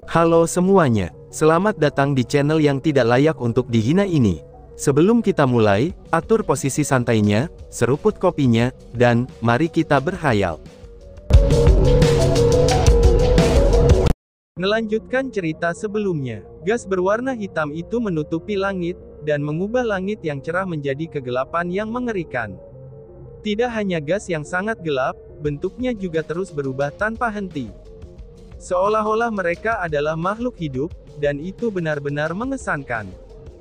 Halo semuanya, selamat datang di channel yang tidak layak untuk dihina ini. Sebelum kita mulai, atur posisi santainya, seruput kopinya, dan mari kita berhayal. Melanjutkan cerita sebelumnya, gas berwarna hitam itu menutupi langit, dan mengubah langit yang cerah menjadi kegelapan yang mengerikan. Tidak hanya gas yang sangat gelap, bentuknya juga terus berubah tanpa henti. Seolah-olah mereka adalah makhluk hidup, dan itu benar-benar mengesankan.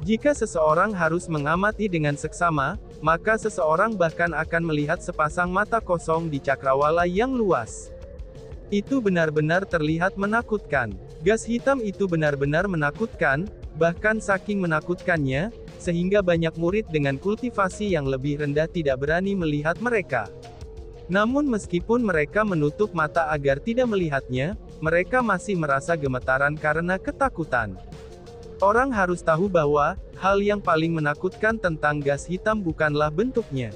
Jika seseorang harus mengamati dengan seksama, maka seseorang bahkan akan melihat sepasang mata kosong di cakrawala yang luas. Itu benar-benar terlihat menakutkan. Gas hitam itu benar-benar menakutkan, bahkan saking menakutkannya, sehingga banyak murid dengan kultivasi yang lebih rendah tidak berani melihat mereka. Namun meskipun mereka menutup mata agar tidak melihatnya, mereka masih merasa gemetaran karena ketakutan. Orang harus tahu bahwa, hal yang paling menakutkan tentang gas hitam bukanlah bentuknya.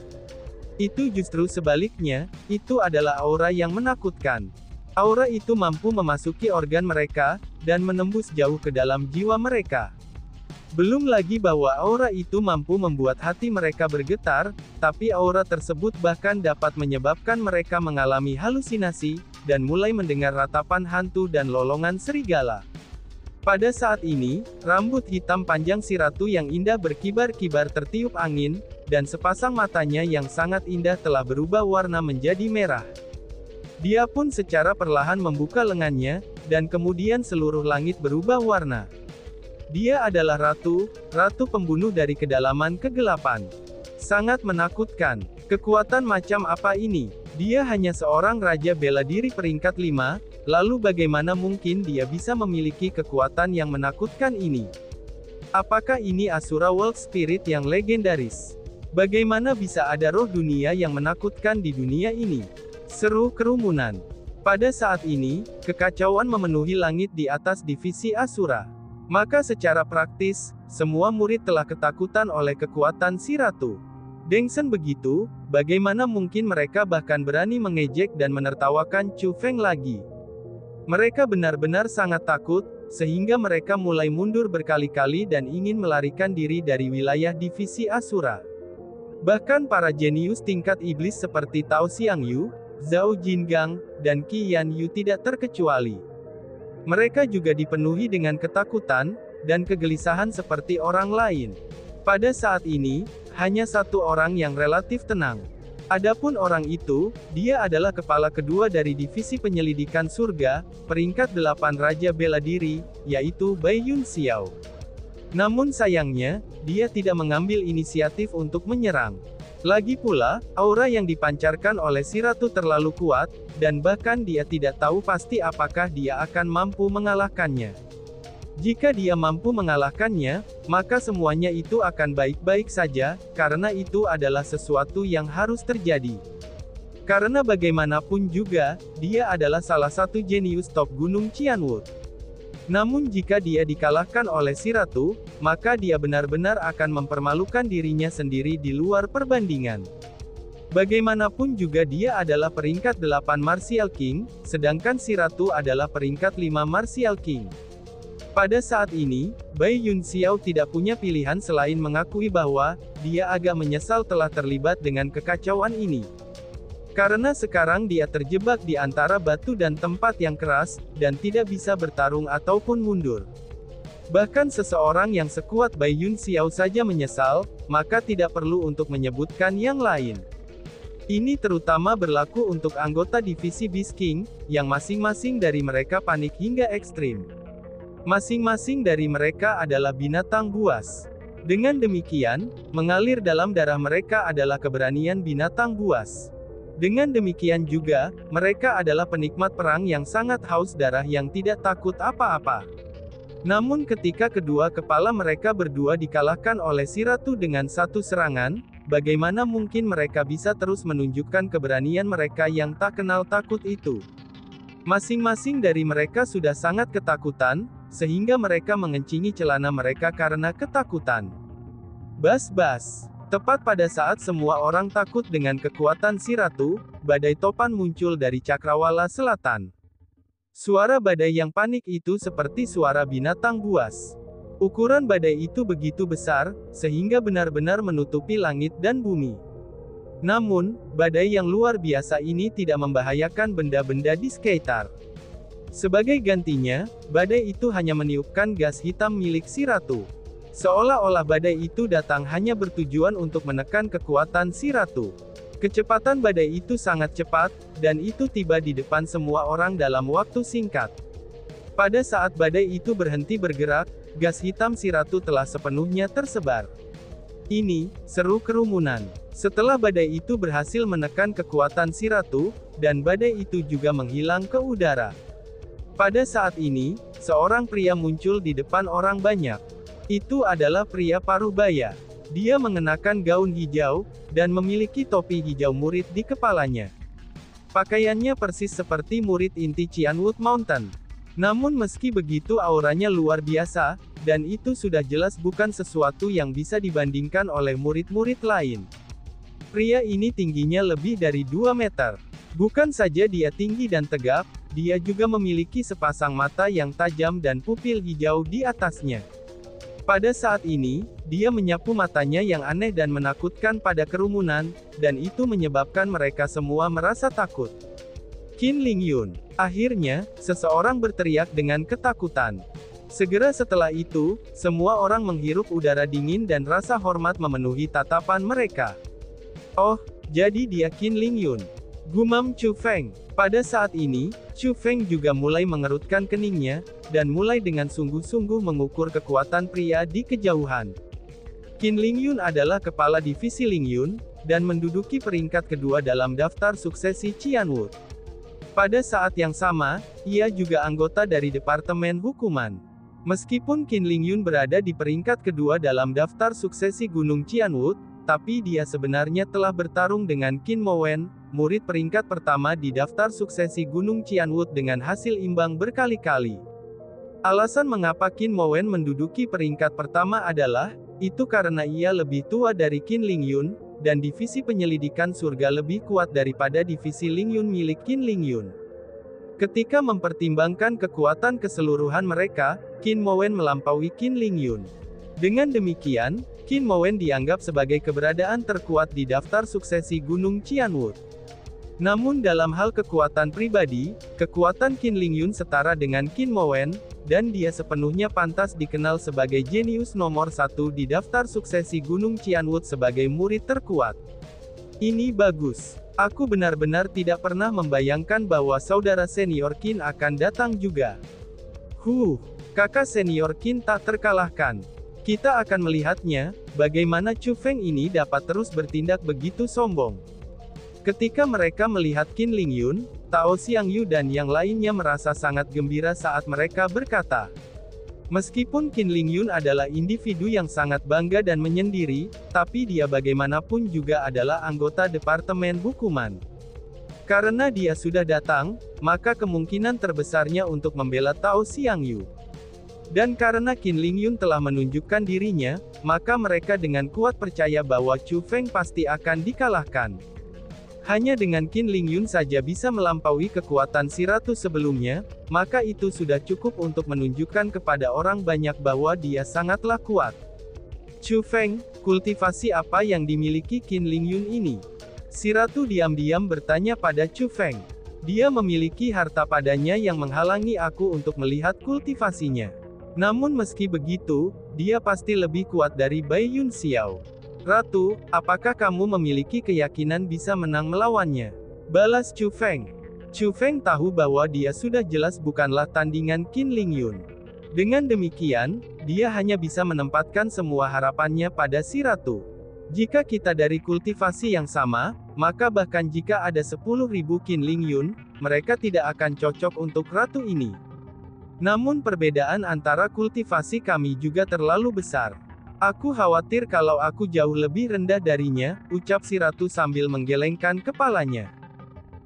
Itu justru sebaliknya, itu adalah aura yang menakutkan. Aura itu mampu memasuki organ mereka, dan menembus jauh ke dalam jiwa mereka. Belum lagi bahwa aura itu mampu membuat hati mereka bergetar, tapi aura tersebut bahkan dapat menyebabkan mereka mengalami halusinasi, dan mulai mendengar ratapan hantu dan lolongan serigala. Pada saat ini, rambut hitam panjang si ratu yang indah berkibar-kibar tertiup angin, dan sepasang matanya yang sangat indah telah berubah warna menjadi merah. Dia pun secara perlahan membuka lengannya, dan kemudian seluruh langit berubah warna. Dia adalah ratu pembunuh dari kedalaman kegelapan. Sangat menakutkan. Kekuatan macam apa ini? Dia hanya seorang raja bela diri peringkat 5, lalu bagaimana mungkin dia bisa memiliki kekuatan yang menakutkan ini? Apakah ini Asura World Spirit yang legendaris? Bagaimana bisa ada roh dunia yang menakutkan di dunia ini? Seru kerumunan. Pada saat ini, kekacauan memenuhi langit di atas divisi Asura. Maka secara praktis, semua murid telah ketakutan oleh kekuatan si ratu. Dengsen begitu, bagaimana mungkin mereka bahkan berani mengejek dan menertawakan Chu Feng lagi? Mereka benar-benar sangat takut, sehingga mereka mulai mundur berkali-kali dan ingin melarikan diri dari wilayah divisi Asura. Bahkan para jenius tingkat iblis seperti Tao Xiangyu, Zhao Jingang, dan Qi Yanyu tidak terkecuali. Mereka juga dipenuhi dengan ketakutan, dan kegelisahan seperti orang lain. Pada saat ini, hanya satu orang yang relatif tenang. Adapun orang itu, dia adalah kepala kedua dari divisi penyelidikan surga, peringkat 8 Raja Bela Diri, yaitu Bai Yun Xiao. Namun sayangnya, dia tidak mengambil inisiatif untuk menyerang. Lagi pula, aura yang dipancarkan oleh si ratu terlalu kuat, dan bahkan dia tidak tahu pasti apakah dia akan mampu mengalahkannya. Jika dia mampu mengalahkannya, maka semuanya itu akan baik-baik saja, karena itu adalah sesuatu yang harus terjadi. Karena bagaimanapun juga, dia adalah salah satu jenius top Gunung Qianwood. Namun jika dia dikalahkan oleh si ratu, maka dia benar-benar akan mempermalukan dirinya sendiri di luar perbandingan. Bagaimanapun juga dia adalah peringkat 8 Martial King, sedangkan si ratu adalah peringkat 5 Martial King. Pada saat ini, Bai Yun Xiao tidak punya pilihan selain mengakui bahwa, dia agak menyesal telah terlibat dengan kekacauan ini. Karena sekarang dia terjebak di antara batu dan tempat yang keras, dan tidak bisa bertarung ataupun mundur. Bahkan seseorang yang sekuat Bai Yun Xiao saja menyesal, maka tidak perlu untuk menyebutkan yang lain. Ini terutama berlaku untuk anggota divisi Beast King, yang masing-masing dari mereka panik hingga ekstrim. Masing-masing dari mereka adalah binatang buas. Dengan demikian, mengalir dalam darah mereka adalah keberanian binatang buas. Dengan demikian juga, mereka adalah penikmat perang yang sangat haus darah yang tidak takut apa-apa. Namun ketika kedua kepala mereka berdua dikalahkan oleh si ratu dengan satu serangan, bagaimana mungkin mereka bisa terus menunjukkan keberanian mereka yang tak kenal takut itu? Masing-masing dari mereka sudah sangat ketakutan, sehingga mereka mengencingi celana mereka karena ketakutan. Bas-bas. Tepat pada saat semua orang takut dengan kekuatan si ratu, badai topan muncul dari cakrawala selatan. Suara badai yang panik itu seperti suara binatang buas. Ukuran badai itu begitu besar, sehingga benar-benar menutupi langit dan bumi. Namun, badai yang luar biasa ini tidak membahayakan benda-benda di sekitar. Sebagai gantinya, badai itu hanya meniupkan gas hitam milik si ratu. Seolah-olah badai itu datang hanya bertujuan untuk menekan kekuatan si ratu. Kecepatan badai itu sangat cepat, dan itu tiba di depan semua orang dalam waktu singkat. Pada saat badai itu berhenti bergerak, gas hitam si ratu telah sepenuhnya tersebar. Ini, seru kerumunan. Setelah badai itu berhasil menekan kekuatan si ratu, dan badai itu juga menghilang ke udara. Pada saat ini, seorang pria muncul di depan orang banyak. Itu adalah pria paruh baya. Dia mengenakan gaun hijau, dan memiliki topi hijau murid di kepalanya. Pakaiannya persis seperti murid inti Qianwood Mountain. Namun meski begitu auranya luar biasa, dan itu sudah jelas bukan sesuatu yang bisa dibandingkan oleh murid-murid lain. Pria ini tingginya lebih dari 2 meter. Bukan saja dia tinggi dan tegap, dia juga memiliki sepasang mata yang tajam dan pupil hijau di atasnya. Pada saat ini, dia menyapu matanya yang aneh dan menakutkan pada kerumunan, dan itu menyebabkan mereka semua merasa takut. Qin Lingyun. Akhirnya, seseorang berteriak dengan ketakutan. Segera setelah itu, semua orang menghirup udara dingin dan rasa hormat memenuhi tatapan mereka. Oh, jadi dia Qin Lingyun, gumam Chu Feng. Pada saat ini, Chu Feng juga mulai mengerutkan keningnya, dan mulai dengan sungguh-sungguh mengukur kekuatan pria di kejauhan. Qin Lingyun adalah kepala divisi Lingyun, dan menduduki peringkat kedua dalam daftar suksesi Qianwood. Pada saat yang sama, ia juga anggota dari Departemen Hukuman. Meskipun Qin Lingyun berada di peringkat kedua dalam daftar suksesi Gunung Qianwood, tapi dia sebenarnya telah bertarung dengan Qin Mowen, murid peringkat pertama di daftar suksesi Gunung Qianwood dengan hasil imbang berkali-kali. Alasan mengapa Qin Mowen menduduki peringkat pertama adalah, itu karena ia lebih tua dari Qin Lingyun, dan divisi penyelidikan surga lebih kuat daripada divisi Lingyun milik Qin Lingyun. Ketika mempertimbangkan kekuatan keseluruhan mereka, Qin Mowen melampaui Qin Lingyun. Dengan demikian, Qin Mowen dianggap sebagai keberadaan terkuat di daftar suksesi Gunung Qianwood. Namun dalam hal kekuatan pribadi, kekuatan Qin Lingyun setara dengan Qin Mowen, dan dia sepenuhnya pantas dikenal sebagai jenius nomor 1 di daftar suksesi Gunung Qianwood sebagai murid terkuat. Ini bagus. Aku benar-benar tidak pernah membayangkan bahwa saudara senior Qin akan datang juga. Kakak senior Qin tak terkalahkan. Kita akan melihatnya, bagaimana Chu Feng ini dapat terus bertindak begitu sombong. Ketika mereka melihat Qin Lingyun, Tao Xiangyu dan yang lainnya merasa sangat gembira saat mereka berkata. Meskipun Qin Lingyun adalah individu yang sangat bangga dan menyendiri, tapi dia bagaimanapun juga adalah anggota Departemen Hukuman. Karena dia sudah datang, maka kemungkinan terbesarnya untuk membela Tao Xiangyu. Dan karena Qin Lingyun telah menunjukkan dirinya, maka mereka dengan kuat percaya bahwa Chu Feng pasti akan dikalahkan. Hanya dengan Qin Lingyun saja bisa melampaui kekuatan si ratu sebelumnya, maka itu sudah cukup untuk menunjukkan kepada orang banyak bahwa dia sangatlah kuat. Chu Feng, kultivasi apa yang dimiliki Qin Lingyun ini? Si ratu diam-diam bertanya pada Chu Feng. Dia memiliki harta padanya yang menghalangi aku untuk melihat kultivasinya. Namun meski begitu, dia pasti lebih kuat dari Bai Yun Xiao. Ratu, apakah kamu memiliki keyakinan bisa menang melawannya? Balas Chu Feng. Chu Feng tahu bahwa dia sudah jelas bukanlah tandingan Qin Lingyun. Dengan demikian, dia hanya bisa menempatkan semua harapannya pada si ratu. Jika kita dari kultivasi yang sama, maka bahkan jika ada 10.000 Qin Lingyun, mereka tidak akan cocok untuk ratu ini. Namun perbedaan antara kultivasi kami juga terlalu besar. Aku khawatir kalau aku jauh lebih rendah darinya, ucap si ratu sambil menggelengkan kepalanya.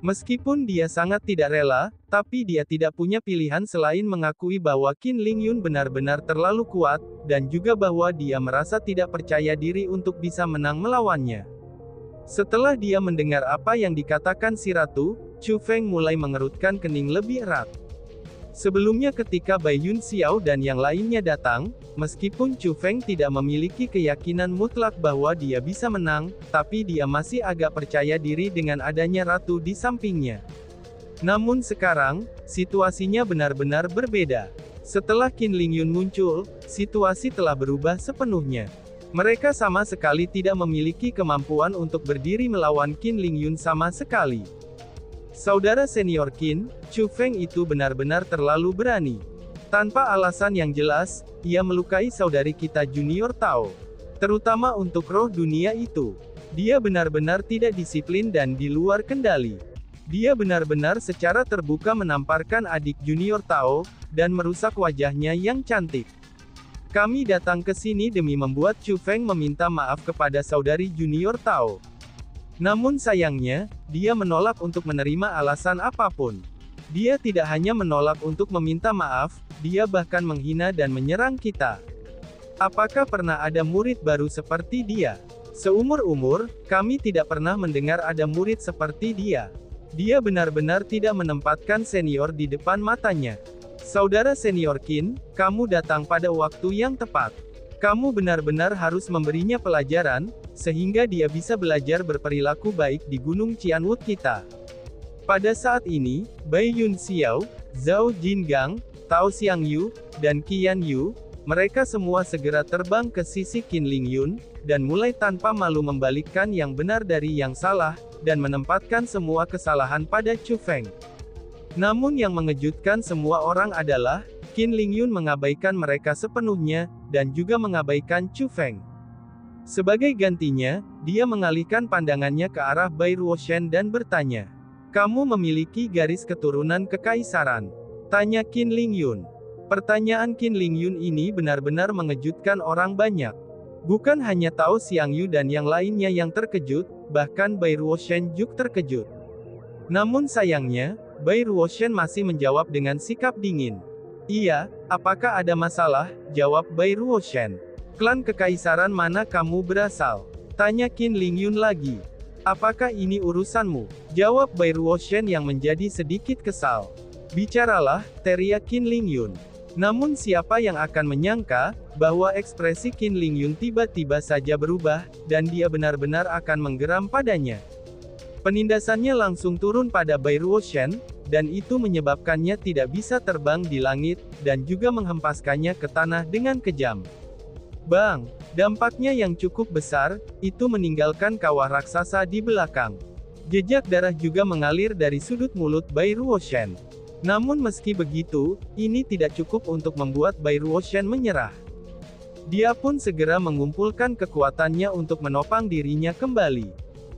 Meskipun dia sangat tidak rela, tapi dia tidak punya pilihan selain mengakui bahwa Qin Lingyun benar-benar terlalu kuat, dan juga bahwa dia merasa tidak percaya diri untuk bisa menang melawannya. Setelah dia mendengar apa yang dikatakan si ratu, Chu Feng mulai mengerutkan kening lebih erat. Sebelumnya ketika Bai Yun Xiao dan yang lainnya datang, meskipun Chu Feng tidak memiliki keyakinan mutlak bahwa dia bisa menang, tapi dia masih agak percaya diri dengan adanya ratu di sampingnya. Namun sekarang, situasinya benar-benar berbeda. Setelah Qin Lingyun muncul, situasi telah berubah sepenuhnya. Mereka sama sekali tidak memiliki kemampuan untuk berdiri melawan Qin Lingyun sama sekali. Saudara senior Qin, Chu Feng itu benar-benar terlalu berani. Tanpa alasan yang jelas, ia melukai saudari kita junior Tao. Terutama untuk roh dunia itu. Dia benar-benar tidak disiplin dan di luar kendali. Dia benar-benar secara terbuka menamparkan adik junior Tao, dan merusak wajahnya yang cantik. Kami datang ke sini demi membuat Chu Feng meminta maaf kepada saudari junior Tao. Namun sayangnya, dia menolak untuk menerima alasan apapun. Dia tidak hanya menolak untuk meminta maaf, dia bahkan menghina dan menyerang kita. Apakah pernah ada murid baru seperti dia? Seumur-umur, kami tidak pernah mendengar ada murid seperti dia. Dia benar-benar tidak menempatkan senior di depan matanya. Saudara senior Qin, kamu datang pada waktu yang tepat. Kamu benar-benar harus memberinya pelajaran, sehingga dia bisa belajar berperilaku baik di Gunung Qianwood kita. Pada saat ini, Bai Yun Xiao, Zhao Jingang, Tao Xiangyu, dan Qian Yu, mereka semua segera terbang ke sisi Qin Lingyun, dan mulai tanpa malu membalikkan yang benar dari yang salah, dan menempatkan semua kesalahan pada Chu Feng. Namun yang mengejutkan semua orang adalah, Qin Lingyun mengabaikan mereka sepenuhnya, dan juga mengabaikan Chu Feng. Sebagai gantinya, dia mengalihkan pandangannya ke arah Bai Ruoshan dan bertanya, "Kamu memiliki garis keturunan kekaisaran?" tanya Qin Lingyun. Pertanyaan Qin Lingyun ini benar-benar mengejutkan orang banyak. Bukan hanya Tao Xiangyu dan yang lainnya yang terkejut, bahkan Bai Ruoshan juga terkejut. Namun sayangnya, Bai Ruoshan masih menjawab dengan sikap dingin. "Iya, apakah ada masalah?" jawab Bai Ruoshan. "Klan kekaisaran mana kamu berasal?" tanya Qin Lingyun lagi. "Apakah ini urusanmu?" jawab Bai Ruoshan yang menjadi sedikit kesal. "Bicaralah," teriak Qin Lingyun. Namun siapa yang akan menyangka, bahwa ekspresi Qin Lingyun tiba-tiba saja berubah, dan dia benar-benar akan menggeram padanya. Penindasannya langsung turun pada Bai Ruoshan, dan itu menyebabkannya tidak bisa terbang di langit, dan juga menghempaskannya ke tanah dengan kejam. Bang! Dampaknya yang cukup besar, itu meninggalkan kawah raksasa di belakang. Jejak darah juga mengalir dari sudut mulut Bai Ruoshan. Namun meski begitu, ini tidak cukup untuk membuat Bai Ruoshan menyerah. Dia pun segera mengumpulkan kekuatannya untuk menopang dirinya kembali.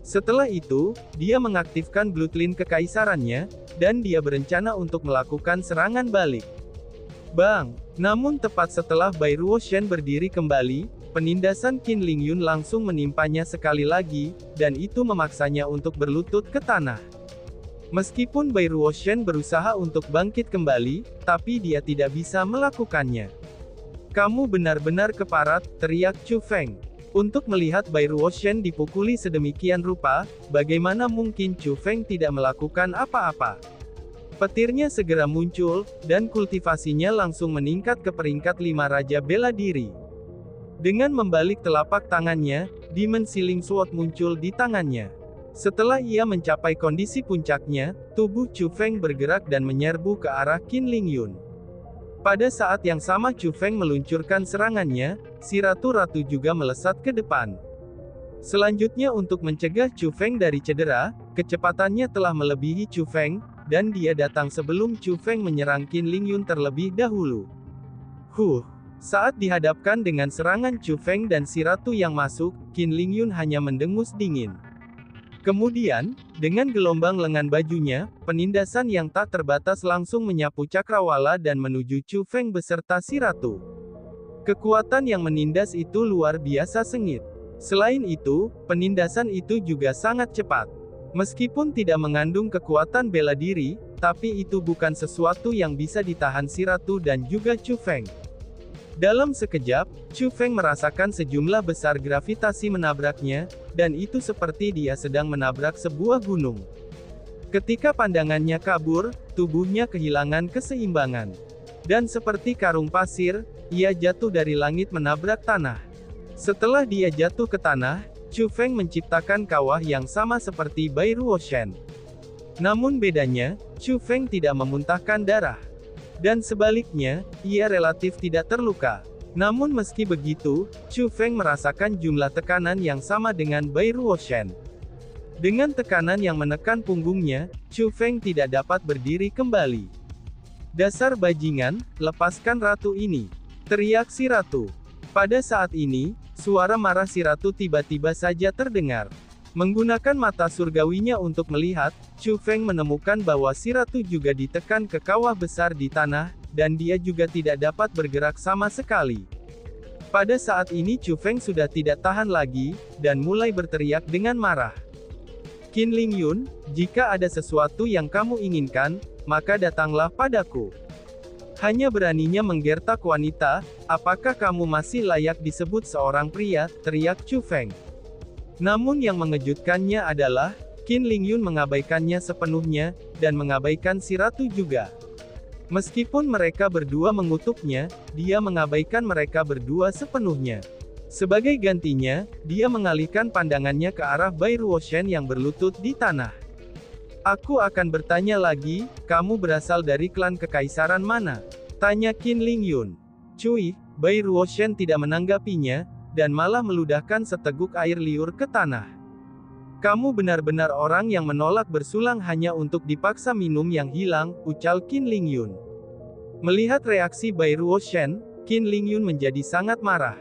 Setelah itu, dia mengaktifkan Bloodline kekaisarannya, dan dia berencana untuk melakukan serangan balik. Bang! Namun tepat setelah Bai Ruoshan berdiri kembali, penindasan Qin Lingyun langsung menimpanya sekali lagi, dan itu memaksanya untuk berlutut ke tanah. Meskipun Bai Ruoshan berusaha untuk bangkit kembali, tapi dia tidak bisa melakukannya. "Kamu benar-benar keparat," teriak Chu Feng. Untuk melihat Bai Ruoshan dipukuli sedemikian rupa, bagaimana mungkin Chu Feng tidak melakukan apa-apa? Petirnya segera muncul, dan kultivasinya langsung meningkat ke peringkat 5 Raja Bela Diri. Dengan membalik telapak tangannya, Demon Sealing Sword muncul di tangannya. Setelah ia mencapai kondisi puncaknya, tubuh Chu Feng bergerak dan menyerbu ke arah Qin Lingyun. Pada saat yang sama Chu Feng meluncurkan serangannya, si Ratu-Ratu juga melesat ke depan. Selanjutnya untuk mencegah Chu Feng dari cedera, kecepatannya telah melebihi Chu Feng, dan dia datang sebelum Chu Feng menyerang Qin Lingyun terlebih dahulu. Saat dihadapkan dengan serangan Chu Feng dan si Ratu yang masuk, Qin Lingyun hanya mendengus dingin. Kemudian, dengan gelombang lengan bajunya, penindasan yang tak terbatas langsung menyapu cakrawala dan menuju Chu Feng beserta si Ratu. Kekuatan yang menindas itu luar biasa sengit. Selain itu, penindasan itu juga sangat cepat. Meskipun tidak mengandung kekuatan bela diri, tapi itu bukan sesuatu yang bisa ditahan si Ratu dan juga Chu Feng. Dalam sekejap, Chu Feng merasakan sejumlah besar gravitasi menabraknya, dan itu seperti dia sedang menabrak sebuah gunung. Ketika pandangannya kabur, tubuhnya kehilangan keseimbangan. Dan seperti karung pasir, ia jatuh dari langit menabrak tanah. Setelah dia jatuh ke tanah, Chu Feng menciptakan kawah yang sama seperti Bai Ruo Shen. Namun bedanya, Chu Feng tidak memuntahkan darah. Dan sebaliknya, ia relatif tidak terluka. Namun meski begitu, Chu Feng merasakan jumlah tekanan yang sama dengan Bai Ruo Shen. Dengan tekanan yang menekan punggungnya, Chu Feng tidak dapat berdiri kembali. "Dasar bajingan, lepaskan ratu ini!" teriak si ratu. Pada saat ini, suara marah si ratu tiba-tiba saja terdengar. Menggunakan mata surgawinya untuk melihat, Chu Feng menemukan bahwa si ratu juga ditekan ke kawah besar di tanah, dan dia juga tidak dapat bergerak sama sekali. Pada saat ini Chu Feng sudah tidak tahan lagi, dan mulai berteriak dengan marah. "Qin Lingyun, jika ada sesuatu yang kamu inginkan, maka datanglah padaku." Hanya beraninya menggertak wanita, apakah kamu masih layak disebut seorang pria, teriak Chu Feng. Namun yang mengejutkannya adalah, Qin Lingyun mengabaikannya sepenuhnya, dan mengabaikan si ratu juga. Meskipun mereka berdua mengutuknya, dia mengabaikan mereka berdua sepenuhnya. Sebagai gantinya, dia mengalihkan pandangannya ke arah Bai Ruo Shen yang berlutut di tanah. "Aku akan bertanya lagi, kamu berasal dari klan kekaisaran mana?" tanya Qin Lingyun. "Cui," Bai Ruo Shen tidak menanggapinya, dan malah meludahkan seteguk air liur ke tanah. "Kamu benar-benar orang yang menolak bersulang hanya untuk dipaksa minum yang hilang," ucal Qin Lingyun. Melihat reaksi Bai Ruo Shen, Qin Lingyun menjadi sangat marah.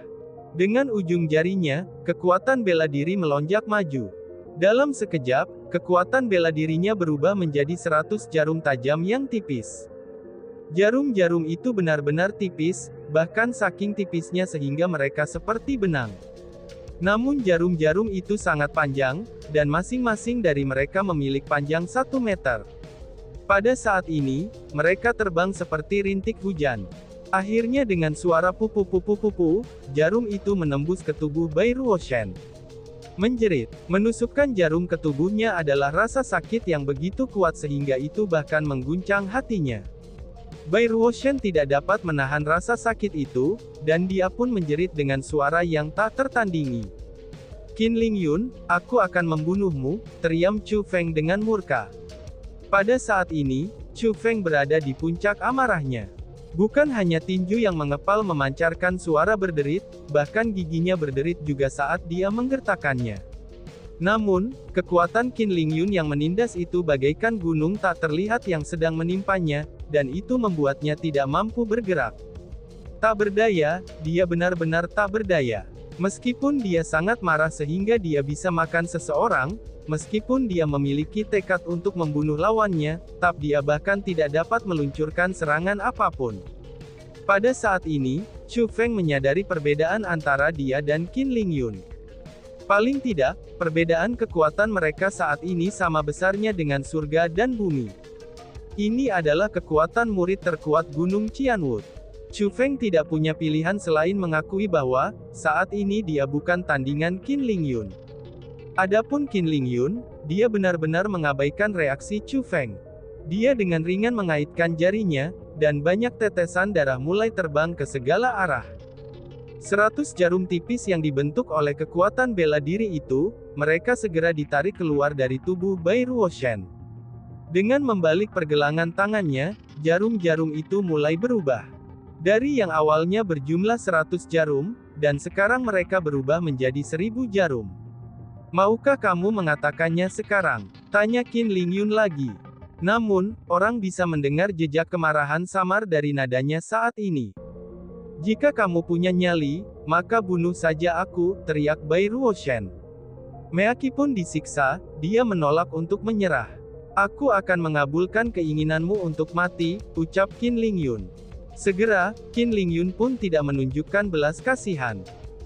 Dengan ujung jarinya, kekuatan bela diri melonjak maju. Dalam sekejap, kekuatan bela dirinya berubah menjadi 100 jarum tajam yang tipis. Jarum-jarum itu benar-benar tipis, bahkan saking tipisnya sehingga mereka seperti benang. Namun jarum-jarum itu sangat panjang, dan masing-masing dari mereka memiliki panjang 1 meter. Pada saat ini, mereka terbang seperti rintik hujan. Akhirnya dengan suara pupu-pupu-pupu, jarum itu menembus ke tubuh Bai Ruo Shen. Menjerit, menusukkan jarum ke tubuhnya adalah rasa sakit yang begitu kuat sehingga itu bahkan mengguncang hatinya. Bai Ruo Shen tidak dapat menahan rasa sakit itu, dan dia pun menjerit dengan suara yang tak tertandingi. "Qin Lingyun, aku akan membunuhmu," teriam Chu Feng dengan murka. Pada saat ini, Chu Feng berada di puncak amarahnya. Bukan hanya tinju yang mengepal memancarkan suara berderit, bahkan giginya berderit juga saat dia menggertakkannya. Namun, kekuatan Qin Lingyun yang menindas itu bagaikan gunung tak terlihat yang sedang menimpanya, dan itu membuatnya tidak mampu bergerak. Tak berdaya, dia benar-benar tak berdaya. Meskipun dia sangat marah sehingga dia bisa makan seseorang, meskipun dia memiliki tekad untuk membunuh lawannya, tapi dia bahkan tidak dapat meluncurkan serangan apapun. Pada saat ini, Chu Feng menyadari perbedaan antara dia dan Qin Lingyun. Paling tidak, perbedaan kekuatan mereka saat ini sama besarnya dengan surga dan bumi. Ini adalah kekuatan murid terkuat Gunung Qianwu. Chu Feng tidak punya pilihan selain mengakui bahwa, saat ini dia bukan tandingan Qin Lingyun. Adapun Qin Lingyun, dia benar-benar mengabaikan reaksi Chu Feng. Dia dengan ringan mengaitkan jarinya, dan banyak tetesan darah mulai terbang ke segala arah. 100 jarum tipis yang dibentuk oleh kekuatan bela diri itu, mereka segera ditarik keluar dari tubuh Bai Ruo Shen. Dengan membalik pergelangan tangannya, jarum-jarum itu mulai berubah. Dari yang awalnya berjumlah 100 jarum, dan sekarang mereka berubah menjadi 1000 jarum. "Maukah kamu mengatakannya sekarang?" tanya Qin Lingyun lagi. Namun, orang bisa mendengar jejak kemarahan samar dari nadanya saat ini. "Jika kamu punya nyali, maka bunuh saja aku," teriak Bai Ruo Shen. Meskipun disiksa, dia menolak untuk menyerah. "Aku akan mengabulkan keinginanmu untuk mati," ucap Qin Lingyun. Segera, Qin Lingyun pun tidak menunjukkan belas kasihan.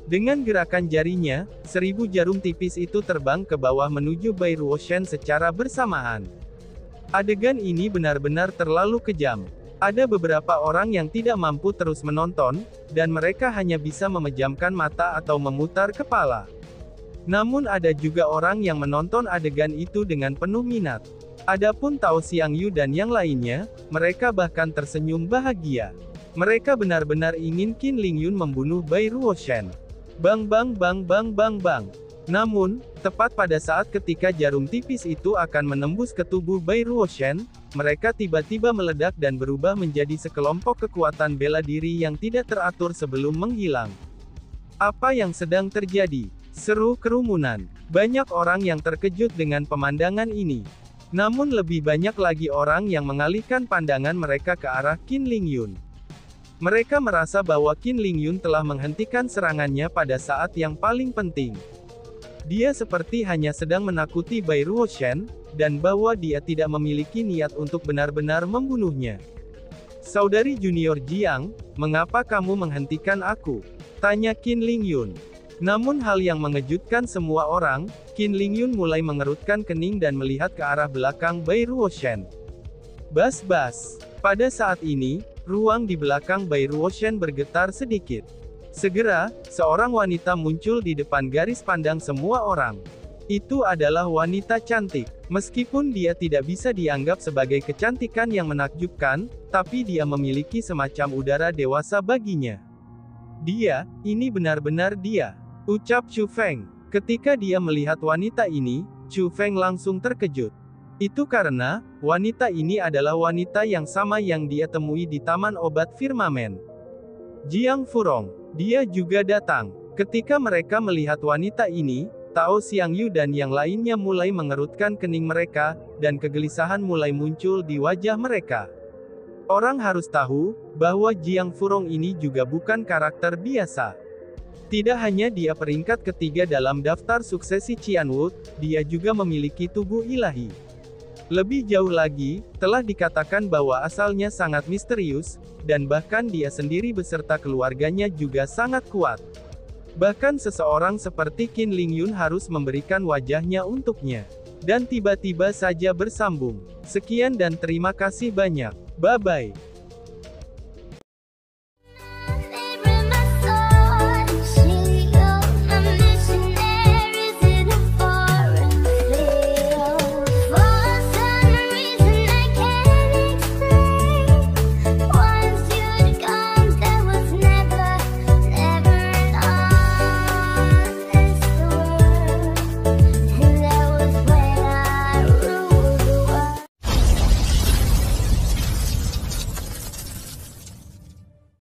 Dengan gerakan jarinya, 1000 jarum tipis itu terbang ke bawah menuju Bai Ruo Shen secara bersamaan. Adegan ini benar-benar terlalu kejam. Ada beberapa orang yang tidak mampu terus menonton, dan mereka hanya bisa memejamkan mata atau memutar kepala. Namun ada juga orang yang menonton adegan itu dengan penuh minat. Adapun Tao Xiangyu dan yang lainnya, mereka bahkan tersenyum bahagia. Mereka benar-benar ingin Qin Lingyun membunuh Bai Ruoshan. Bang bang bang bang bang bang. Namun, tepat pada saat ketika jarum tipis itu akan menembus ke tubuh Bai Ruoshan, mereka tiba-tiba meledak dan berubah menjadi sekelompok kekuatan bela diri yang tidak teratur sebelum menghilang. Apa yang sedang terjadi? Seru kerumunan. Banyak orang yang terkejut dengan pemandangan ini. Namun lebih banyak lagi orang yang mengalihkan pandangan mereka ke arah Qin Lingyun. Mereka merasa bahwa Qin Lingyun telah menghentikan serangannya pada saat yang paling penting. Dia seperti hanya sedang menakuti Bai Ruoshan, dan bahwa dia tidak memiliki niat untuk benar-benar membunuhnya. Saudari junior Jiang, mengapa kamu menghentikan aku? Tanya Qin Lingyun. Namun hal yang mengejutkan semua orang, Qin Lingyun mulai mengerutkan kening dan melihat ke arah belakang Bai Ruoshan. Bas-bas. Pada saat ini, ruang di belakang Bai Ruoshan bergetar sedikit. Segera, seorang wanita muncul di depan garis pandang semua orang. Itu adalah wanita cantik. Meskipun dia tidak bisa dianggap sebagai kecantikan yang menakjubkan, tapi dia memiliki semacam udara dewasa baginya. Dia, ini benar-benar dia. Ucap Chu Feng. Ketika dia melihat wanita ini, Chu Feng langsung terkejut. Itu karena, wanita ini adalah wanita yang sama yang dia temui di Taman Obat Firmamen. Jiang Furong. Dia juga datang. Ketika mereka melihat wanita ini, Tao Xiangyu dan yang lainnya mulai mengerutkan kening mereka, dan kegelisahan mulai muncul di wajah mereka. Orang harus tahu, bahwa Jiang Furong ini juga bukan karakter biasa. Tidak hanya dia peringkat ketiga dalam daftar suksesi Qianwu, dia juga memiliki tubuh ilahi. Lebih jauh lagi, telah dikatakan bahwa asalnya sangat misterius, dan bahkan dia sendiri beserta keluarganya juga sangat kuat. Bahkan seseorang seperti Qin Lingyun harus memberikan wajahnya untuknya. Dan tiba-tiba saja bersambung. Sekian dan terima kasih banyak. Bye-bye.